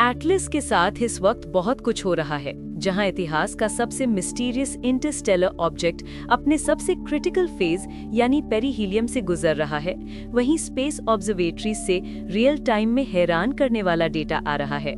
Atlas के साथ इस वक्त बहुत कुछ हो रहा है, जहां इतिहास का सबसे मिस्टीरियस इंटरस्टेलर ऑब्जेक्ट अपने सबसे क्रिटिकल फेज यानी पेरिहीलियम से गुजर रहा है, वहीं स्पेस ऑब्जर्वेटरीज से रियल टाइम में हैरान करने वाला डेटा आ रहा है।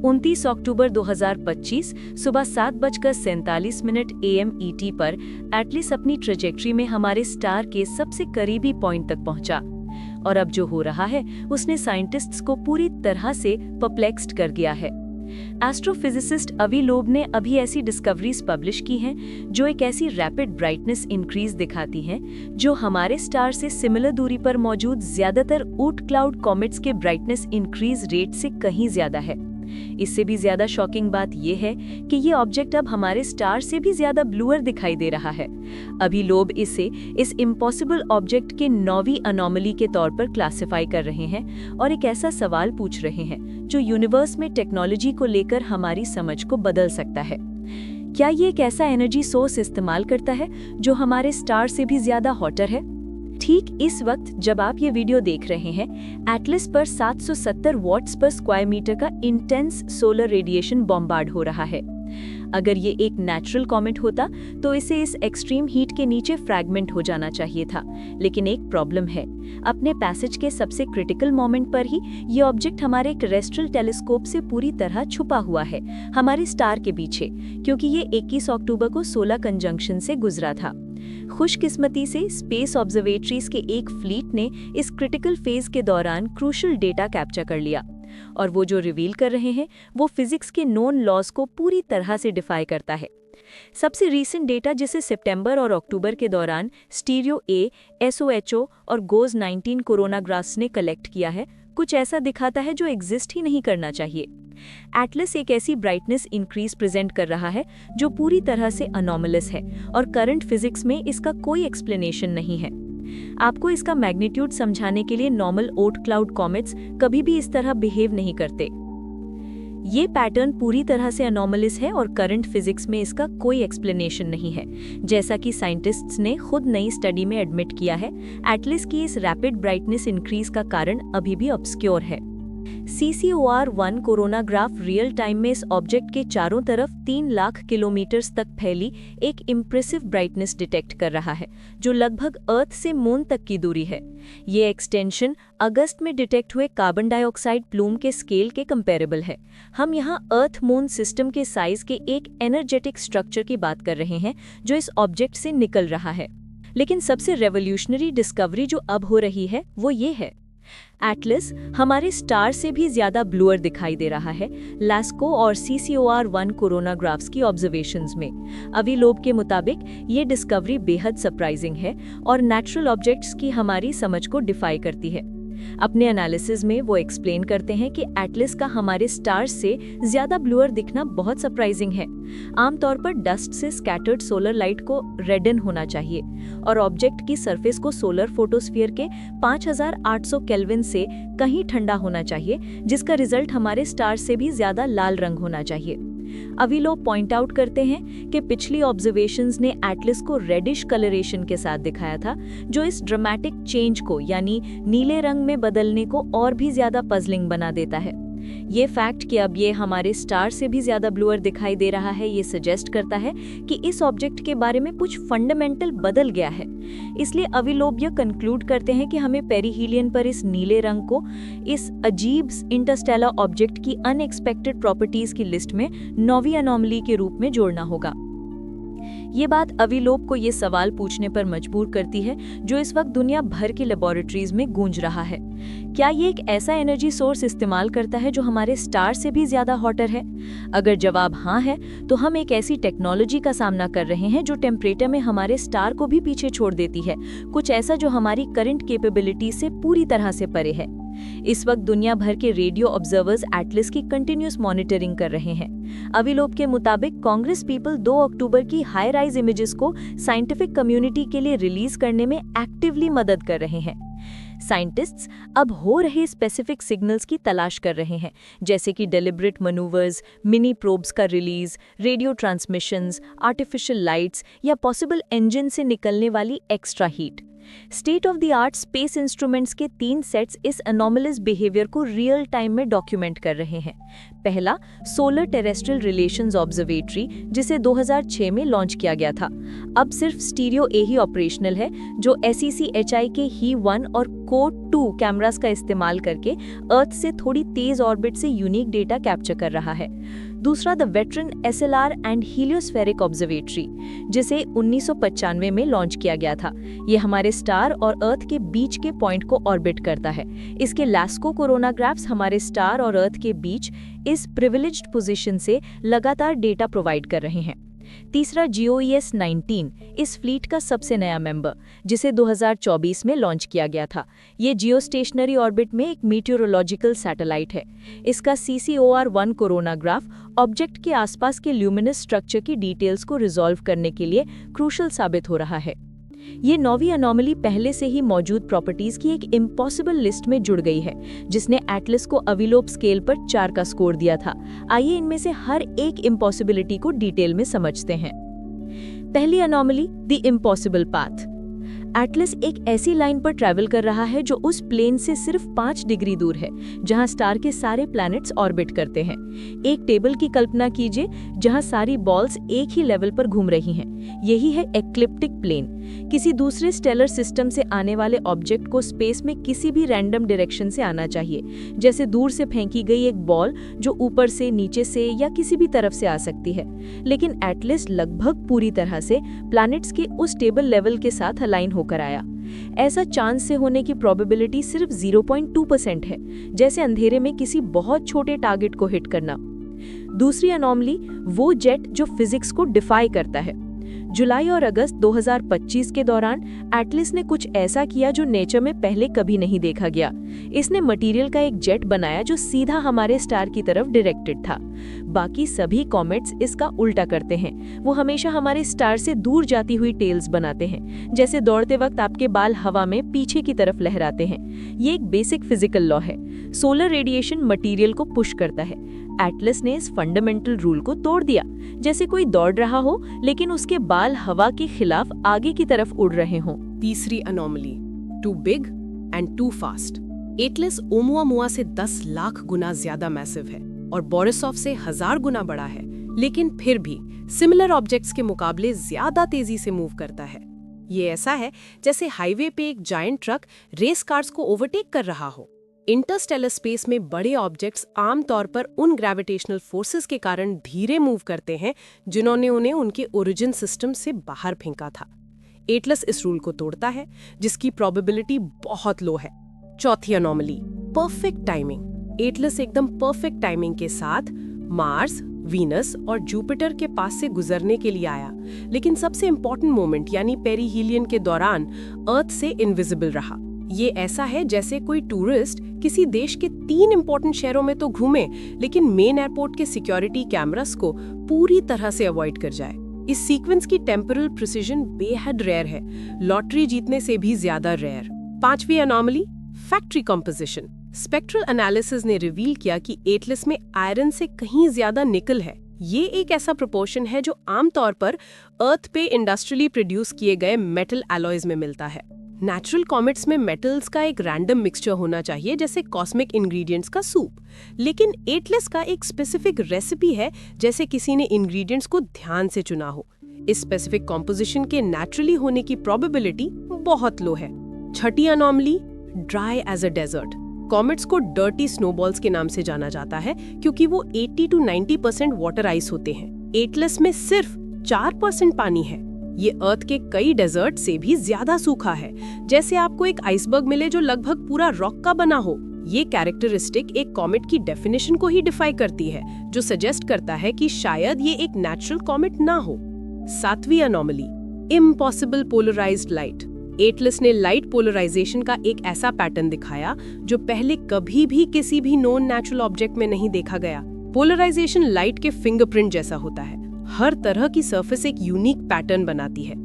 29 अक्टूबर 2025 सुबह 7:47 AM ET पर एटलस अपनी ट्रेजेक्ट्री में हमारे स्टार के सबसे करीबी पॉइंट तक पहुंचा, और अब जो हो रहा है उसने साइंटिस्ट्स को पूरी तरह से परप्लेक्स्ड कर दिया है। एस्ट्रोफिजिसिस्ट अवी लोब ने अभी ऐसी डिस्कवरीज पब्लिश की हैं जो एक ऐसी रैपिड ब्राइटनेस इंक्रीज दिखाती हैं जो हमारे स्टार से सिमिलर दूरी पर मौजूद ज्यादातर ऊट क्लाउड कॉमेट्स के ब्राइटनेस इंक्रीज रेट से कहीं ज्यादा है। इससे भी ज्यादा शॉकिंग बात यह है कि ये ऑब्जेक्ट अब हमारे स्टार से भी ज्यादा ब्लूअर दिखाई दे रहा है। अभी लोग इसे इस इम्पॉसिबल ऑब्जेक्ट के 9वीं अनोमली के तौर पर क्लासिफाई कर रहे हैं और एक ऐसा सवाल पूछ रहे हैं जो यूनिवर्स में टेक्नोलॉजी को लेकर हमारी समझ को बदल सकता है। क्या ये एक ऐसा एनर्जी सोर्स इस्तेमाल करता है जो हमारे स्टार से भी ज्यादा हॉटर है? ठीक इस वक्त जब आप ये वीडियो देख रहे हैं, एटलस पर 770 वॉट्स पर स्क्वायर मीटर का इंटेंस सोलर रेडिएशन बॉम्बार्ड हो रहा है। अगर ये एक नेचुरल कॉमेट होता तो इसे इस एक्सट्रीम हीट के नीचे फ्रैगमेंट हो जाना चाहिए था, लेकिन एक प्रॉब्लम है। अपने पैसेज के सबसे क्रिटिकल मोमेंट पर ही ये ऑब्जेक्ट हमारे टेरेस्ट्रियल टेलीस्कोप से पूरी तरह छुपा हुआ है, हमारे स्टार के पीछे, क्योंकि ये 21 अक्टूबर को सोलर कंजंक्शन से गुजरा था। खुशकिस्मती से स्पेस ऑब्जर्वेटरीज के एक फ्लीट ने इस क्रिटिकल फेज के दौरान क्रूशल डेटा कैप्चर कर लिया, और वो जो रिवील कर रहे हैं वो फिजिक्स के नोन लॉज को पूरी तरह से डिफाई करता है। सबसे रीसेंट डेटा जिसे सितंबर और अक्टूबर के दौरान स्टीरियो ए, SOHO और GOES-19 कोरोनाग्राफ्स ने कलेक्ट किया है, कुछ ऐसा दिखाता है जो एग्जिस्ट ही नहीं करना चाहिए। एटलस एक ऐसी ब्राइटनेस इंक्रीज प्रेजेंट कर रहा है जो पूरी तरह से अनोमलस है, और करंट फिजिक्स में इसका कोई एक्सप्लेनेशन नहीं है। आपको इसका मैग्नीट्यूड समझाने के लिए नॉर्मल ओट क्लाउड कॉमेट्स कभी भी इस तरह बिहेव नहीं करते। ये पैटर्न पूरी तरह से अनोमलस है और करंट फिजिक्स में इसका कोई एक्सप्लेनेशन नहीं है। जैसा कि साइंटिस्ट्स ने खुद नई स्टडी में एडमिट किया है, एटलस की इस रैपिड ब्राइटनेस इंक्रीज का कारण अभी भी ऑब्स्क्योर है। CCOR-1 कोरोनाग्राफ रियल टाइम में इस ऑब्जेक्ट के चारों तरफ 3 लाख किलोमीटर तक फैली एक इम्प्रेसिव ब्राइटनेस डिटेक्ट कर रहा है, जो लगभग अर्थ से मून तक की दूरी है। ये एक्सटेंशन अगस्त में डिटेक्ट हुए कार्बन डाइऑक्साइड प्लूम के स्केल के कंपेरेबल है। हम यहाँ अर्थ मून सिस्टम के साइज के एक एनर्जेटिक स्ट्रक्चर की बात कर रहे हैं जो इस ऑब्जेक्ट से निकल रहा है। लेकिन सबसे रेवोल्यूशनरी डिस्कवरी जो अब हो रही है वो ये है, एटलस हमारे स्टार से भी ज्यादा ब्लूअर दिखाई दे रहा है लास्को और CCOR-1 कोरोनाग्राफ्स की ऑब्जर्वेशंस में। अवी लोब के मुताबिक ये डिस्कवरी बेहद सरप्राइजिंग है और नेचुरल ऑब्जेक्ट्स की हमारी समझ को डिफाई करती है। अपने एनालिसिस में वो एक्सप्लेन करते हैं कि एटलस का हमारे स्टार्स से ज्यादा ब्लूअर दिखना बहुत सरप्राइजिंग है। आमतौर पर डस्ट से स्कैटर्ड सोलर लाइट को रेडन होना चाहिए और ऑब्जेक्ट की सरफेस को सोलर फोटोस्फीयर के 5800 केल्विन से कहीं ठंडा होना चाहिए, जिसका रिजल्ट हमारे स्टार से भी ज्यादा लाल रंग होना चाहिए। अवी लोग पॉइंट आउट करते हैं कि पिछली ऑब्जर्वेशंस ने एटलस को रेडिश कलरेशन के साथ दिखाया था, जो इस ड्रामेटिक चेंज को यानी नीले रंग में बदलने को और भी ज्यादा पजलिंग बना देता है। ये फैक्ट कि अब ये हमारे स्टार से भी ज्यादा ब्लूअर दिखाई दे रहा है, ये सजेस्ट करता है कि इस ऑब्जेक्ट के बारे में कुछ फंडामेंटल बदल गया है। इसलिए अवी लोब यह कंक्लूड करते हैं कि हमें पेरिहीलियन पर इस नीले रंग को इस अजीब इंटरस्टेलर ऑब्जेक्ट की अनएक्सपेक्टेड प्रॉपर्टीज की लिस्ट में 9वीं अनोमली के रूप में जोड़ना होगा। ये बात अवी लोब को ये सवाल पूछने पर मजबूर करती है जो इस वक्त दुनिया भर की लेबोरेटरीज में गूंज रहा है, क्या ये एक ऐसा एनर्जी सोर्स इस्तेमाल करता है जो हमारे स्टार से भी ज्यादा हॉटर है? अगर जवाब हाँ है तो हम एक ऐसी टेक्नोलॉजी का सामना कर रहे हैं जो टेम्परेचर में हमारे स्टार को भी पीछे छोड़ देती है, कुछ ऐसा जो हमारी करंट कैपेबिलिटी से पूरी तरह से परे है। इस वक्त दुनिया भर के रेडियो ऑब्जर्वर्स एटलस की कंटिन्यूस मॉनिटरिंग कर रहे हैं। अवी लोब के मुताबिक कांग्रेस पीपल 2 अक्टूबर की हाई राइज इमेजेस को साइंटिफिक कम्युनिटी के लिए रिलीज करने में एक्टिवली मदद कर रहे हैं। साइंटिस्ट्स अब हो रहे स्पेसिफिक सिग्नल्स की तलाश कर रहे हैं, जैसे कि डेलिब्रेट मनूवर्स, मिनी प्रोब्स का release, radio transmissions, artificial lights या पॉसिबल इंजन से निकलने वाली extra heat. State of the art space instruments के 3 सेट्स इस अनोमलस बिहेवियर को रियल टाइम में डॉक्यूमेंट कर रहे हैं। पहला, सोलर टेरेस्ट्रियल रिलेशंस ऑब्जर्वेटरी, जिसे 2006 में लॉन्च किया गया था। अब सिर्फ स्टीरियो ए ही ऑपरेशनल है, जो SECHI के He1 और CORE-2 कैमरास का इस्तेमाल करके अर्थ से थोड़ी तेज ऑर्बिट से यूनिक डेटा कैप्चर कर रहा है। दूसरा, the veteran SLR and heliospheric observatory, जिसे 1995 में लॉन्च किया गया था। ये हमारे स्टार और अर्थ के बीच के पॉइंट को ऑर्बिट करता है। इसके लास्को कोरोनाग्राफ्स हमारे स्टार और अर्थ के बीच इस प्रिविलेज्ड पोजीशन से लगातार डेटा प्रोवाइड कर रहे हैं। तीसरा, GOES-19 इस फ्लीट का सबसे नया मेंबर, जिसे 2024 में लॉन्च किया गया था। ये जियोस्टेशनरी ऑर्बिट में एक मीटियोरोलॉजिकल सैटेलाइट है। इसका CCOR-1 कोरोनाग्राफ ऑब्जेक्ट के आसपास के ल्यूमिनस स्ट्रक्चर की डिटेल्स को रिजॉल्व करने के लिए क्रूशल साबित हो रहा है। ये नौवीं अनोमली पहले से ही मौजूद प्रॉपर्टीज की एक इम्पॉसिबल लिस्ट में जुड़ गई है, जिसने एटलस को अविलोप स्केल पर 4 का स्कोर दिया था। आइए इनमें से हर एक इम्पॉसिबिलिटी को डिटेल में समझते हैं। पहली anomaly, the impossible path. Atlas एक ऐसी लाइन पर ट्रैवल कर रहा है जो उस प्लेन से सिर्फ 5 डिग्री दूर है, जहां स्टार के सारे प्लैनेट्स ऑर्बिट करते हैं। एक टेबल की कल्पना कीजिए जहां सारी बॉल्स एक ही लेवल पर घूम रही हैं। यही है एक्लिप्टिक प्लेन। किसी दूसरे स्टेलर सिस्टम से आने वाले ऑब्जेक्ट को स्पेस में किसी भी रैंडम डायरेक्शन से आना चाहिए, जैसे दूर से फेंकी गई एक बॉल जो ऊपर से, नीचे से या किसी भी तरफ से आ सकती है। लेकिन एटलस लगभग पूरी तरह से प्लैनेट्स के उस टेबल लेवल के साथ अलाइन होकर आया। ऐसा चांस से होने की प्रोबेबिलिटी सिर्फ 0.2% है, जैसे अंधेरे में किसी बहुत छोटे टारगेट को हिट करना। दूसरी अनोमली, वो जेट जो फिजिक्स को डिफाई करता है। जुलाई और अगस्त 2025 के दौरान एटलस ने कुछ ऐसा किया जो नेचर में पहले कभी नहीं देखा गया। इसने मटेरियल का एक जेट बनाया जो सीधा हमारे स्टार की तरफ डायरेक्टेड था। बाकी सभी कॉमेट्स इसका उल्टा करते हैं। वो हमेशा हमारे स्टार से दूर जाती हुई टेल्स बनाते हैं, जैसे दौड़ते वक्त आपके बाल हवा में पीछे की तरफ लहराते हैं। ये एक बेसिक फिजिकल लॉ है। सोलर रेडिएशन मटेरियल को पुश करता है। एटलस ने इस फंडामेंटल रूल को तोड़ दिया, जैसे कोई दौड़ रहा हो लेकिन उसके बाल हवा के खिलाफ आगे की तरफ उड़ रहे हों। तीसरी anomaly, too big and too fast. Atlas Oumuamua से 10 लाख गुना ज्यादा मैसिव है और बोरिसॉव से 1000 गुना बड़ा है, लेकिन फिर भी सिमिलर ऑब्जेक्ट्स के मुकाबले ज्यादा तेजी से मूव करता है। ये ऐसा है जैसे हाईवे पे एक जायंट ट्रक रेस कार्स को ओवरटेक कर रहा हो। इंटरस्टेलर स्पेस में बड़े ऑब्जेक्ट्स आमतौर पर उन ग्रेविटेशनल फोर्सेस के कारण धीरे मूव करते हैं जिन्होंने उन्हें उनके ओरिजिन सिस्टम से बाहर फेंका था। एटलस इस रूल को तोड़ता है, जिसकी प्रोबेबिलिटी बहुत लो है। चौथी अनोमली, परफेक्ट टाइमिंग। एटलस एकदम परफेक्ट टाइमिंग के साथ मार्स, वीनस और जुपिटर के पास से गुजरने के लिए आया, लेकिन सबसे इंपॉर्टेंट मोमेंट यानी पेरिहीलियन के दौरान अर्थ से इनविजिबल रहा। ये ऐसा है जैसे कोई टूरिस्ट किसी देश के 3 इंपॉर्टेंट शहरों में तो घूमे, लेकिन मेन एयरपोर्ट के सिक्योरिटी कैमरास को पूरी तरह से अवॉइड कर जाए। इस सीक्वेंस की टेम्पोरल प्रिसिजन बेहद रेयर है, लॉटरी जीतने से भी ज्यादा रेयर। पांचवी anomaly, factory composition. Spectral analysis ने रिवील किया कि एटलस में आयरन से कहीं ज्यादा निकल है। ये एक ऐसा प्रोपोर्शन है जो आमतौर पर अर्थ पे इंडस्ट्रियली प्रोड्यूस किए गए मेटल एलॉयज में मिलता है। नेचुरल कॉमेट्स में मेटल्स का एक रैंडम मिक्सचर होना चाहिए, जैसे कॉस्मिक इंग्रेडिएंट्स का सूप, लेकिन एटलस का एक स्पेसिफिक रेसिपी है, जैसे किसी ने इंग्रेडिएंट्स को ध्यान से चुना हो। इस स्पेसिफिक कॉम्पोजिशन के नेचुरली होने की प्रोबेबिलिटी बहुत लो है। छठी anomaly, dry as a desert. Comets को डर्टी स्नोबॉल्स के नाम से जाना जाता है क्योंकि वो 80 to 90% वाटर आइस होते हैं। एटलस में सिर्फ 4% पानी है। ये अर्थ के कई डेजर्ट से भी ज्यादा सूखा है, जैसे आपको एक आइसबर्ग मिले जो लगभग पूरा रॉक का बना हो। ये कैरेक्टरिस्टिक एक कॉमेट की डेफिनेशन को ही डिफाई करती है, जो सजेस्ट करता है कि शायद ये एक नेचुरल कॉमेट ना हो। सातवीं anomaly, impossible polarised light. Atlas ने लाइट पोलराइजेशन का एक ऐसा पैटर्न दिखाया जो पहले कभी भी किसी भी नोन नेचुरल ऑब्जेक्ट में नहीं देखा गया। पोलराइजेशन लाइट के फिंगरप्रिंट जैसा होता है। हर तरह की सरफेस एक यूनिक पैटर्न बनाती है।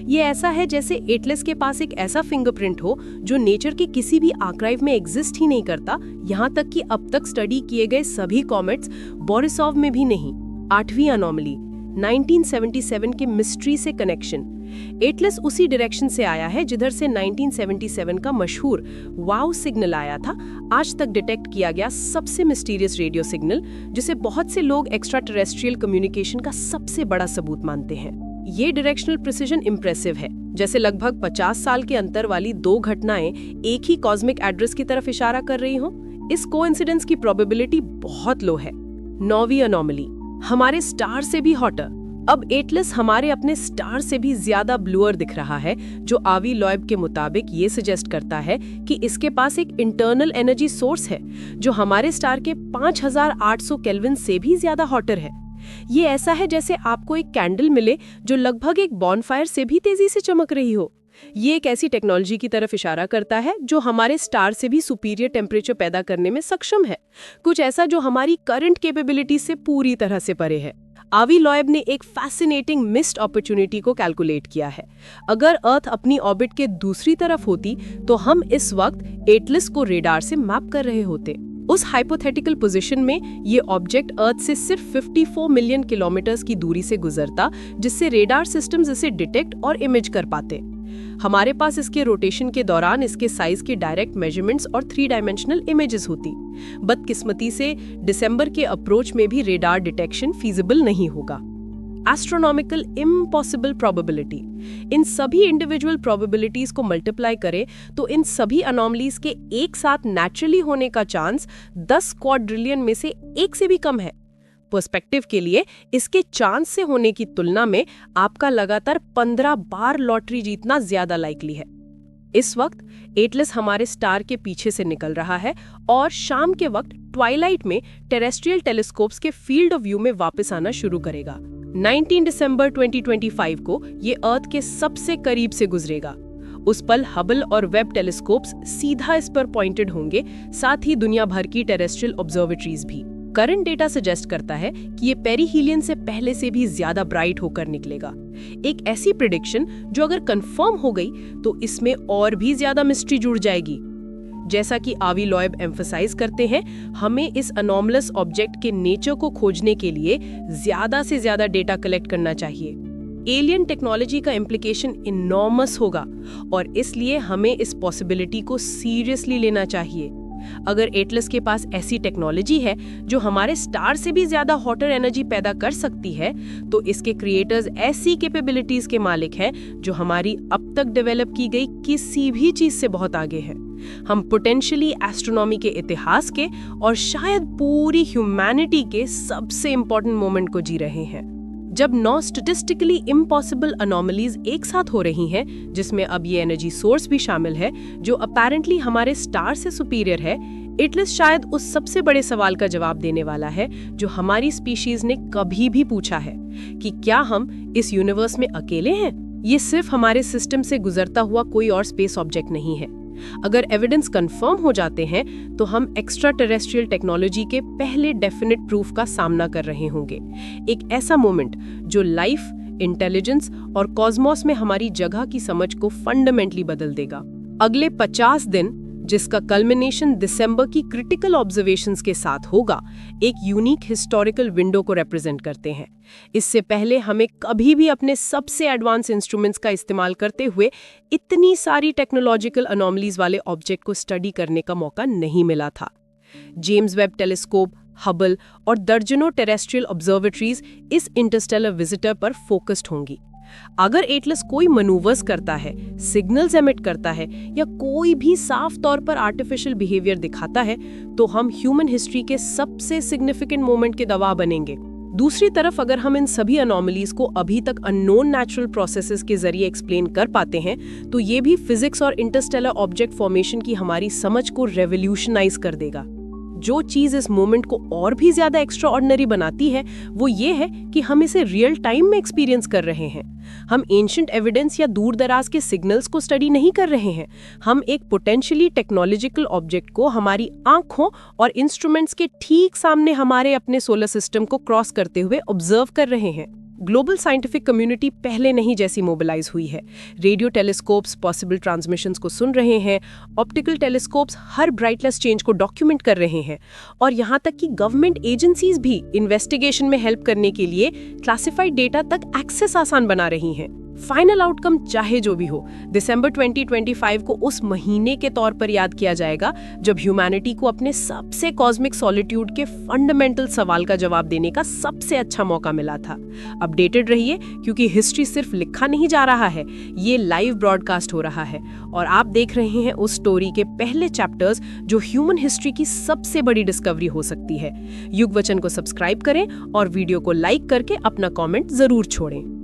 ये ऐसा है जैसे एटलस के पास एक ऐसा फिंगरप्रिंट हो जो नेचर के किसी भी आर्काइव में एग्जिस्ट ही नहीं करता, यहाँ तक कि अब तक स्टडी किए गए सभी कॉमेट्स, बोरिसॉव में भी नहीं। आठवीं अनोमली, 1977 के मिस्ट्री से कनेक्शन। एटलस उसी डायरेक्शन से आया है जिधर से 1977 का मशहूर वाव सिग्नल आया था, आज तक डिटेक्ट किया गया सबसे मिस्टीरियस रेडियो सिग्नल, जिसे बहुत से लोग एक्स्ट्रा टेरेस्ट्रियल कम्युनिकेशन का सबसे बड़ा सबूत मानते हैं। ये डायरेक्शनल प्रिसिजन इम्प्रेसिव है, जैसे लगभग 50 साल के अंतर वाली दो घटनाएं एक ही कॉस्मिक एड्रेस की तरफ इशारा कर रही हों। इस कोइंसिडेंस की प्रोबेबिलिटी बहुत लो है। नौवीं अनोमली, हमारे स्टार से भी हॉटर। अब एटलस हमारे अपने स्टार से भी ज्यादा ब्लूअर दिख रहा है, जो आवी लॉयब के मुताबिक ये सजेस्ट करता है कि इसके पास एक इंटरनल एनर्जी सोर्स है जो हमारे स्टार के 5800 केल्विन से भी ज्यादा हॉटर है। ये ऐसा है जैसे आपको एक कैंडल मिले जो लगभग एक बॉनफायर से भी तेजी से चमक रही हो। ये एक ऐसी टेक्नोलॉजी की तरफ इशारा करता है जो हमारे स्टार से भी सुपीरियर टेम्परेचर पैदा करने में सक्षम है, कुछ ऐसा जो हमारी करंट कैपेबिलिटी से पूरी तरह से परे है। आवी लॉयब ने एक फैसिनेटिंग मिस्ड अपॉर्चुनिटी को कैलकुलेट किया है। अगर अर्थ अपनी ऑर्बिट के दूसरी तरफ होती तो हम इस वक्त एटलस को रेडार से मैप कर रहे होते। उस हाइपोथेटिकल पोजीशन में ये ऑब्जेक्ट अर्थ से सिर्फ 54 मिलियन किलोमीटर्स की दूरी से गुजरता, जिससे रेडार सिस्टम्स इसे डिटेक्ट और इमेज कर पाते। हमारे पास इसके रोटेशन के दौरान इसके साइज के डायरेक्ट मेजरमेंट्स और 3 डायमेंशनल इमेजेस होती। बदकिस्मती से दिसंबर के अप्रोच में भी रेडार डिटेक्शन फीजिबल नहीं होगा। एस्ट्रोनॉमिकल इम्पॉसिबल प्रोबेबिलिटी, इन सभी इंडिविजुअल प्रोबेबिलिटीज को मल्टीप्लाई करें तो इन सभी अनोमलीज के एक साथ नेचुरली होने का चांस 10 क्वाड्रिलियन में से एक से भी कम है। पर्सपेक्टिव के लिए इसके चांस से होने की तुलना में आपका लगातार 15 बार लॉटरी जीतना ज्यादा लाइकली है। इस वक्त एटलस हमारे स्टार के पीछे से निकल रहा है और शाम के वक्त ट्वाइलाइट में टेरेस्ट्रियल टेलीस्कोप्स के फील्ड ऑफ व्यू में वापस आना शुरू करेगा। 19 दिसंबर 2025 को ये अर्थ के सबसे करीब से गुजरेगा। उस पल हबल और वेब टेलीस्कोप्स सीधा इस पर पॉइंटेड होंगे, साथ ही दुनिया भर की टेरेस्ट्रियल ऑब्जर्वेटरीज भी। करंट डेटा सजेस्ट करता है कि ये पेरिहीलियन से पहले से भी ज्यादा ब्राइट होकर निकलेगा। एक ऐसी प्रिडिक्शन जो अगर कंफर्म हो गई तो इसमें और भी ज्यादा मिस्ट्री जुड़ जाएगी। जैसा कि आवी लॉयब एम्फसाइज करते हैं, हमें इस अनोमलस ऑब्जेक्ट के नेचर को खोजने के लिए ज्यादा से ज्यादा डेटा कलेक्ट करना चाहिए। एलियन टेक्नोलॉजी का इम्प्लीकेशन इनॉर्मस होगा और इसलिए हमें इस पॉसिबिलिटी को सीरियसली लेना चाहिए। अगर एटलस के पास ऐसी टेक्नोलॉजी है जो हमारे स्टार से भी ज्यादा हॉटर एनर्जी पैदा कर सकती है, तो इसके क्रिएटर्स ऐसी कैपेबिलिटीज के मालिक हैं जो हमारी अब तक डेवलप की गई किसी भी चीज से बहुत आगे है। हम पोटेंशियली एस्ट्रोनॉमी के इतिहास के और शायद पूरी ह्यूमैनिटी के सबसे इंपॉर्टेंट मोमेंट को जी रहे हैं, जब 9 स्टैटिस्टिकली इम्पॉसिबल अनोमलीज एक साथ हो रही हैं, जिसमें अब ये एनर्जी सोर्स भी शामिल है जो अपैरेंटली हमारे स्टार से सुपीरियर है। एटलस शायद उस सबसे बड़े सवाल का जवाब देने वाला है जो हमारी स्पीशीज ने कभी भी पूछा है कि क्या हम इस यूनिवर्स में अकेले हैं? ये सिर्फ हमारे सिस्टम से गुजरता हुआ कोई और स्पेस ऑब्जेक्ट नहीं है। अगर एविडेंस कंफर्म हो जाते हैं तो हम एक्स्ट्रा टेरेस्ट्रियल टेक्नोलॉजी के पहले डेफिनेट प्रूफ का सामना कर रहे होंगे। एक ऐसा मोमेंट जो लाइफ, इंटेलिजेंस और कॉस्मोस में हमारी जगह की समझ को फंडामेंटली बदल देगा। अगले 50 दिन, जिसका कल्मिनेशन दिसंबर की क्रिटिकल ऑब्जर्वेशंस के साथ होगा, एक यूनिक हिस्टोरिकल विंडो को रिप्रेजेंट करते हैं। इससे पहले हमें कभी भी अपने सबसे एडवांस इंस्ट्रूमेंट्स का इस्तेमाल करते हुए इतनी सारी टेक्नोलॉजिकल अनोमलीज वाले ऑब्जेक्ट को स्टडी करने का मौका नहीं मिला था। जेम्स वेब टेलीस्कोप, हबल और दर्जनों टेरेस्ट्रियल ऑब्जर्वेटरीज इस इंटरस्टेलर विजिटर पर फोकस्ड होंगी। अगर एटलस कोई मनूवर्स करता है, सिग्नल्स एमिट करता है या कोई भी साफ तौर पर आर्टिफिशियल बिहेवियर दिखाता है, तो हम ह्यूमन हिस्ट्री के सबसे सिग्निफिकेंट मोमेंट के गवाह बनेंगे। दूसरी तरफ अगर हम इन सभी अनोमलीज को अभी तक अननोन नेचुरल प्रोसेसेस के जरिए एक्सप्लेन कर पाते हैं, तो ये भी फिजिक्स और इंटरस्टेलर ऑब्जेक्ट फॉर्मेशन की हमारी समझ को रेवोल्यूशनाइज कर देगा। जो चीज इस मोमेंट को और भी ज्यादा एक्स्ट्राऑर्डिनरी बनाती है वो ये है कि हम इसे रियल टाइम में एक्सपीरियंस कर रहे हैं। हम एंशिएंट एविडेंस या दूर दराज के सिग्नल्स को स्टडी नहीं कर रहे हैं। हम एक पोटेंशियली टेक्नोलॉजिकल ऑब्जेक्ट को हमारी आंखों और इंस्ट्रूमेंट्स के ठीक सामने हमारे अपने सोलर सिस्टम को क्रॉस करते हुए ऑब्जर्व कर रहे हैं। ग्लोबल साइंटिफिक कम्युनिटी पहले नहीं जैसी मोबिलाइज हुई है। रेडियो टेलीस्कोप्स पॉसिबल ट्रांसमिशंस को सुन रहे हैं, ऑप्टिकल टेलीस्कोप्स हर ब्राइटनेस चेंज को डॉक्यूमेंट कर रहे हैं, और यहाँ तक कि गवर्नमेंट एजेंसीज भी इन्वेस्टिगेशन में हेल्प करने के लिए क्लासिफाइड डेटा तक एक्सेस आसान बना रही हैं। फाइनल आउटकम चाहे जो भी हो, दिसंबर 2025 को उस महीने के तौर पर याद किया जाएगा जब ह्यूमैनिटी को अपने सबसे कॉस्मिक सॉलिट्यूड के फंडामेंटल सवाल का जवाब देने का सबसे अच्छा मौका मिला था। अपडेटेड रहिए, क्योंकि हिस्ट्री सिर्फ लिखा नहीं जा रहा है, ये लाइव ब्रॉडकास्ट हो रहा है और आप देख रहे हैं उस स्टोरी के पहले चैप्टर्स जो ह्यूमन हिस्ट्री की सबसे बड़ी डिस्कवरी हो सकती है। युग वचन को सब्सक्राइब करें और वीडियो को लाइक करके अपना कमेंट जरूर छोड़ें।